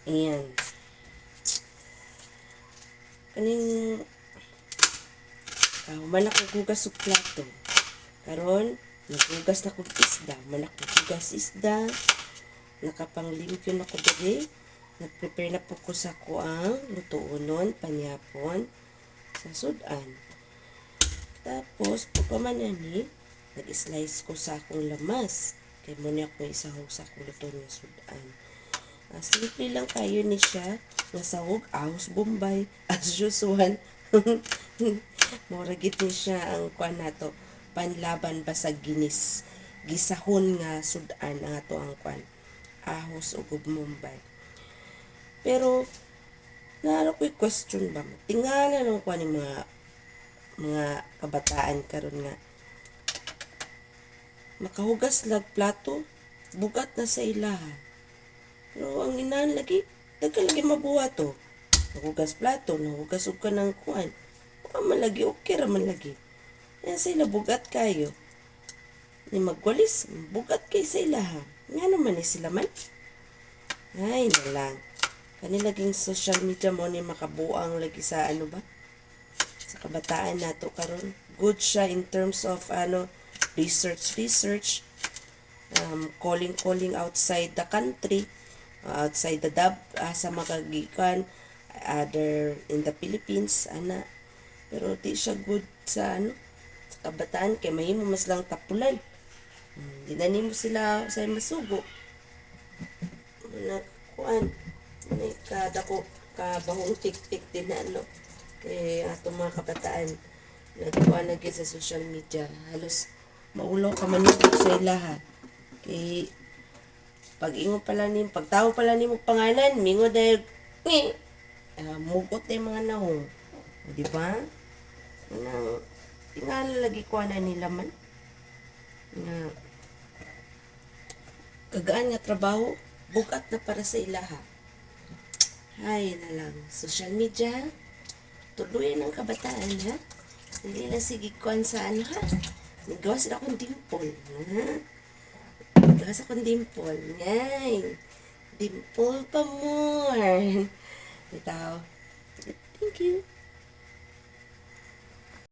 Ayan. Kaning malak og hugas og plato. Karon, naghugas na kog isda. Malak og hugas isda. Nakapanglimpyo na ko diri. Nag-prepare na po ko sa kuang lutuonon, panyapon, sa sudan. Tapos, pagpamanani, nag-slice ko sa akong lamas. Kaya muna ako isahog sa akong lutuonon ng sudan. Simple lang kayo ni siya. Nasahog, ahos bombay, as usual. Moragit ni siya ang kuan nato. Panlaban basag ginis. Gisahon nga sudan ang ato ang kuan. Ahos o bombay. Pero, naano ko'y question ba? Tingala nung kuan ng mga kabataan karon nga makahugas lag plato, bugat na sa ilaha. Pero ang inahan lagi, daga lagi mabuhat to. Nahugas plato, nahugas og ka ng kuan. Man lagi, okay raman lagi. Yan sa ila, bugat kayo. Ni magwalis, bugat kayo sa ilaha. Nga naman ni sila man. Ay, na lang. Kanilaging social media mo ni makabuang lagi sa ano ba? Sa kabataan nato karon. Good siya in terms of research, calling outside the country, outside the sa magagikan, other in the Philippines, ana. Pero di siya good sa sa kabataan kay mahimo mas lang tapulan. Di na nimo sila sa masugo. Kuan, kadako kabahong tik-tik din na kay ato mga kabataan nagkuha na sa social media halos maulo ka man sa ilaha kay pag ingo pala ni pagtawo pala ni mo pangalan mingo dahil mugot na mga nahong di ba tingala lagi kuha na nila man nga kagaan nga trabaho bugat na para sa ilaha. Ay na lang, social media, tuluyan ng kabataan, ha? Hindi na sige kuhan sa ha? Nagawas na akong dimple, ha? Nagawas akong dimple, ngay. Dimple pa more. Bitaw. Thank you.